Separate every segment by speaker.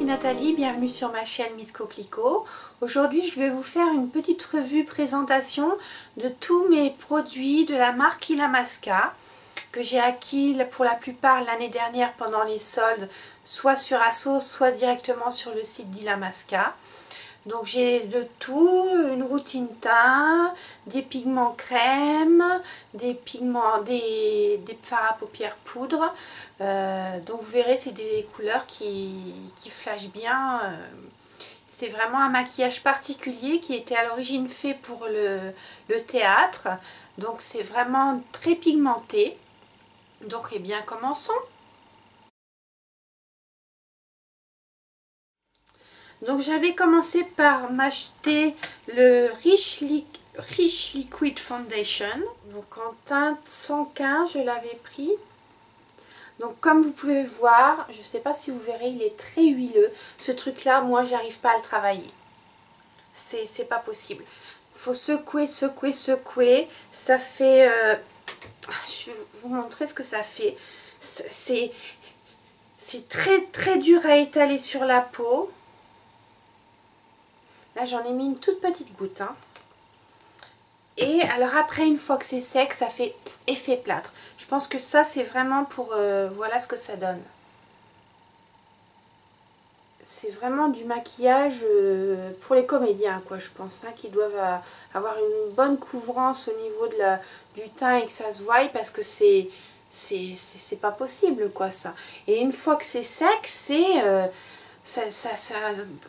Speaker 1: Nathalie, bienvenue sur ma chaîne Miss Coquelicot. Aujourd'hui je vais vous faire une petite revue présentation de tous mes produits de la marque Illamasqua que j'ai acquis pour la plupart l'année dernière pendant les soldes, soit sur ASOS, soit directement sur le site d'Illamasqua. Donc j'ai de tout, une routine teint, des pigments crème, des fards à paupières poudre. Donc vous verrez, c'est des couleurs qui flashent bien. C'est vraiment un maquillage particulier qui était à l'origine fait pour le théâtre. Donc c'est vraiment très pigmenté. Donc eh bien commençons. Donc j'avais commencé par m'acheter le Rich Liquid Foundation. Donc en teinte 115 je l'avais pris. Donc comme vous pouvez voir, je ne sais pas si vous verrez, il est très huileux. Ce truc là, moi j'arrive pas à le travailler. C'est pas possible. Il faut secouer, secouer, secouer. Ça fait... je vais vous montrer ce que ça fait. C'est très très dur à étaler sur la peau. Là j'en ai mis une toute petite goutte. Hein. Et alors après, une fois que c'est sec, ça fait effet plâtre. Je pense que ça c'est vraiment pour... voilà ce que ça donne. C'est vraiment du maquillage pour les comédiens, quoi, je pense, hein, qui doivent avoir une bonne couvrance au niveau du teint et que ça se voie, parce que c'est pas possible, quoi, ça. Et une fois que c'est sec, c'est...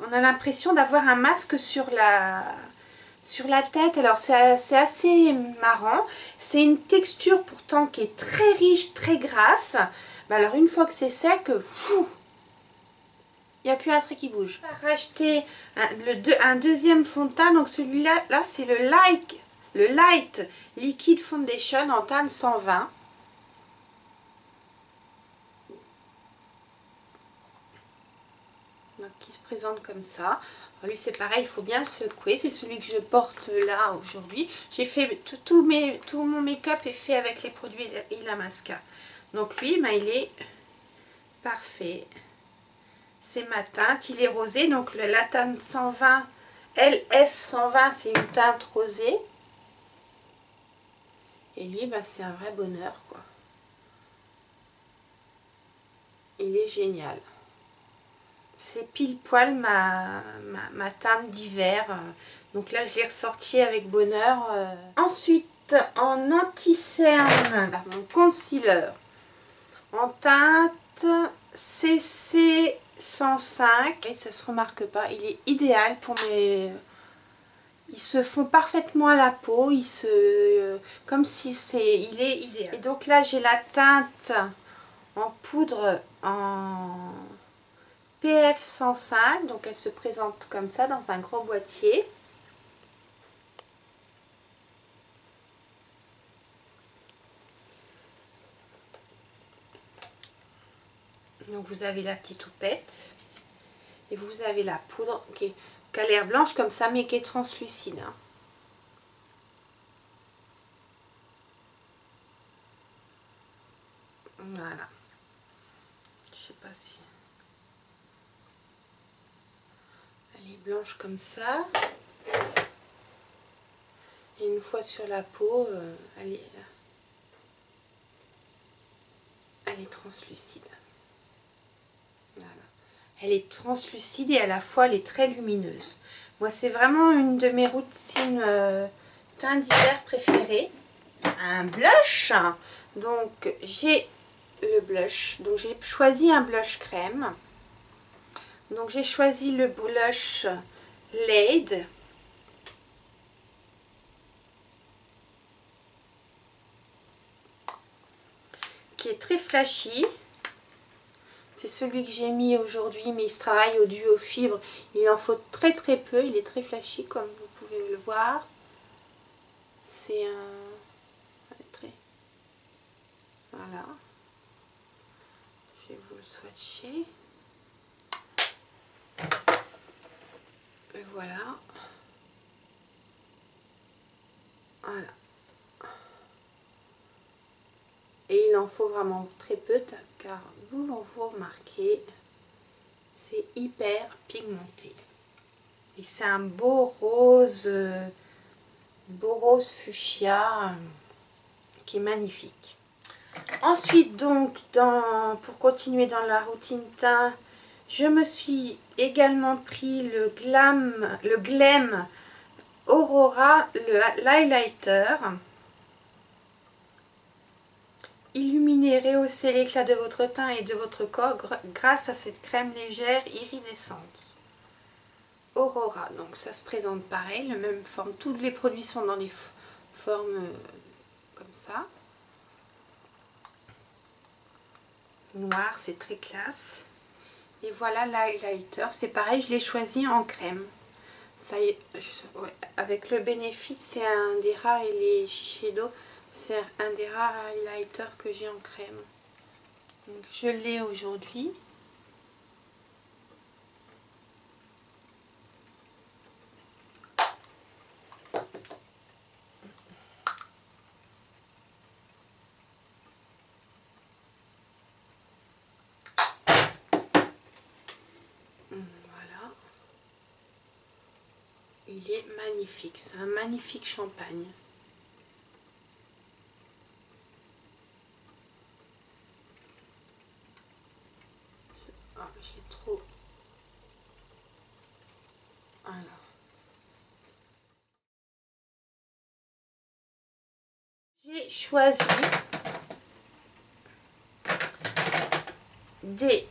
Speaker 1: on a l'impression d'avoir un masque sur la tête. Alors c'est assez marrant. C'est une texture pourtant qui est très riche, très grasse. Mais alors une fois que c'est sec, fou, il n'y a plus un trait qui bouge. Je vais racheter un deuxième fond de teint. Donc celui-là, là c'est le Light Liquid Foundation en teinte 120. Donc qui se présente comme ça. Alors lui c'est pareil, il faut bien secouer. C'est celui que je porte là aujourd'hui. J'ai fait tout mon make-up est fait avec les produits Illamasqua. Donc lui, ben, il est parfait. C'est ma teinte, il est rosé. Donc la teinte 120, LF 120, c'est une teinte rosée. Et lui, ben, c'est un vrai bonheur, quoi. Il est génial. C'est pile poil ma teinte d'hiver. Donc là, je l'ai ressorti avec bonheur. Ensuite, en anti-cerne, mon concealer en teinte CC 105. Et ça se remarque pas. Il est idéal pour mes... Ils se font parfaitement à la peau. Comme si il est idéal. Et donc là, j'ai la teinte en poudre en PF 105, donc elle se présente comme ça dans un gros boîtier. Donc vous avez la petite houppette et vous avez la poudre qui a l'air blanche comme ça mais qui est translucide. Hein. Voilà. Je sais pas si... Elle est blanche comme ça. Et une fois sur la peau, elle est translucide. Voilà. Elle est translucide et à la fois elle est très lumineuse. Moi c'est vraiment une de mes routines teint d'hiver préférées. Un blush. Donc j'ai le blush. Donc j'ai choisi un blush crème. Donc j'ai choisi le blush Laid. Qui est très flashy. C'est celui que j'ai mis aujourd'hui, mais il se travaille au duo fibre. Il en faut très très peu. Il est très flashy comme vous pouvez le voir. C'est un trait. Voilà. Je vais vous le swatcher. Et voilà. Voilà. Et il en faut vraiment très peu car vous remarquez, C'est hyper pigmenté. Et c'est un beau rose fuchsia qui est magnifique. Ensuite, donc, pour continuer dans la routine teint, je me suis également pris le Glam Aurora, l'highlighter. Illuminez, rehaussez l'éclat de votre teint et de votre corps grâce à cette crème légère iridescente. Aurora, donc ça se présente pareil, la même forme. Tous les produits sont dans les formes comme ça. Noir, c'est très classe. Et voilà l'highlighter, c'est pareil, je l'ai choisi en crème. Ça y est, ouais, avec le Benefit, c'est un des rares, et les Shiseido, c'est un des rares highlighters que j'ai en crème. Donc je l'ai aujourd'hui. Voilà. Il est magnifique, c'est un magnifique champagne. Oh, j'ai trop... Voilà. J'ai choisi des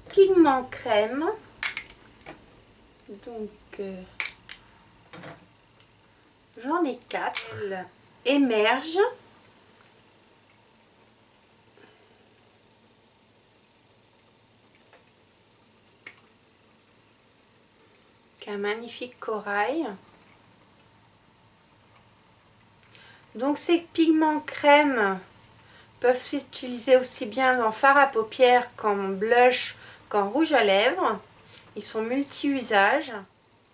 Speaker 1: pigments crème. Donc, j'en ai 4. Elle émerge. Un magnifique corail. Donc ces pigments crème peuvent s'utiliser aussi bien en fard à paupières qu'en blush, qu'en rouge à lèvres. Ils sont multi-usages.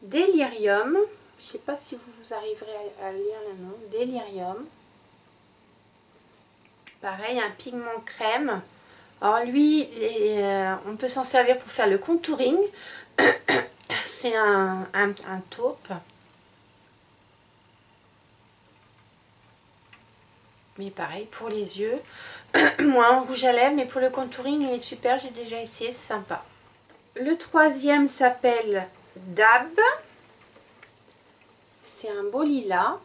Speaker 1: Delirium, je ne sais pas si vous arriverez à lire le nom. Delirium. Pareil, un pigment crème. Alors lui, on peut s'en servir pour faire le contouring. C'est un taupe. Mais pareil, pour les yeux. Moi, en rouge à lèvres, mais pour le contouring, il est super. J'ai déjà essayé, c'est sympa. Le troisième s'appelle Dab. C'est un beau lilas.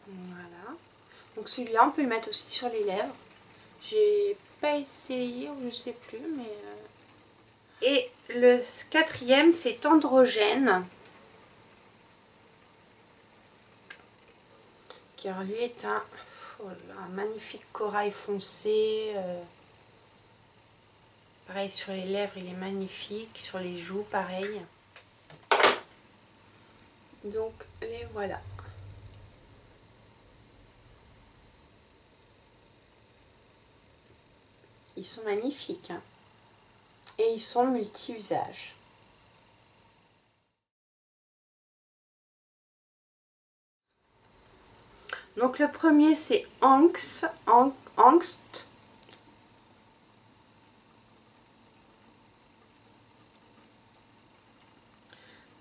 Speaker 1: Voilà. Donc celui-là, on peut le mettre aussi sur les lèvres. J'ai pas essayé, ou je sais plus, mais... Et le quatrième, c'est Androgène. Qui lui est un magnifique corail foncé. Pareil sur les lèvres, il est magnifique. Sur les joues, pareil. Donc les voilà. Ils sont magnifiques, hein. Et ils sont multi-usages. Donc le premier c'est Angst.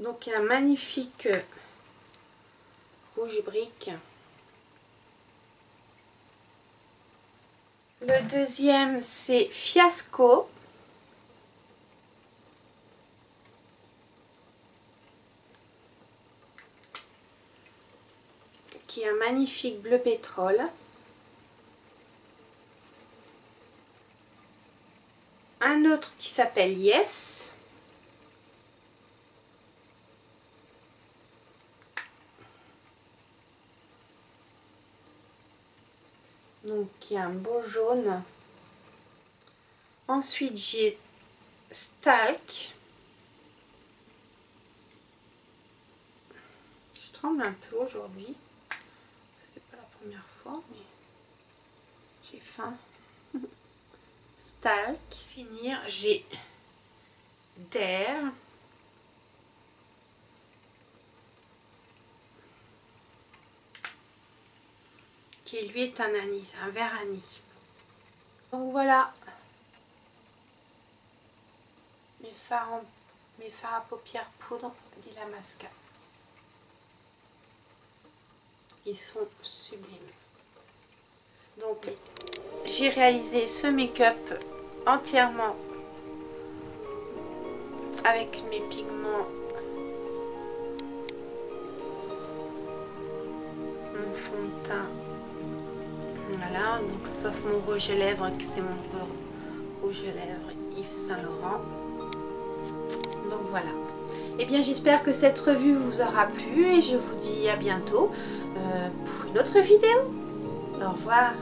Speaker 1: Donc un magnifique rouge brique. Le deuxième c'est Fiasco. Qui est un magnifique bleu pétrole. Un autre qui s'appelle Yes. Donc qui est un beau jaune. Ensuite j'ai Stalk. Je tremble un peu aujourd'hui. C'est pas la première fois, mais j'ai faim. Stalk. Finir, j'ai Dare. Qui lui est un anis, un vert anis. Donc voilà mes fards à paupières poudre d'Illamasqua. Ils sont sublimes. Donc j'ai réalisé ce make-up entièrement avec mes pigments, mon fond de teint. Voilà, donc sauf mon rouge à lèvres, que c'est mon rouge à lèvres Yves Saint Laurent. Donc voilà. Et bien j'espère que cette revue vous aura plu et je vous dis à bientôt pour une autre vidéo. Au revoir.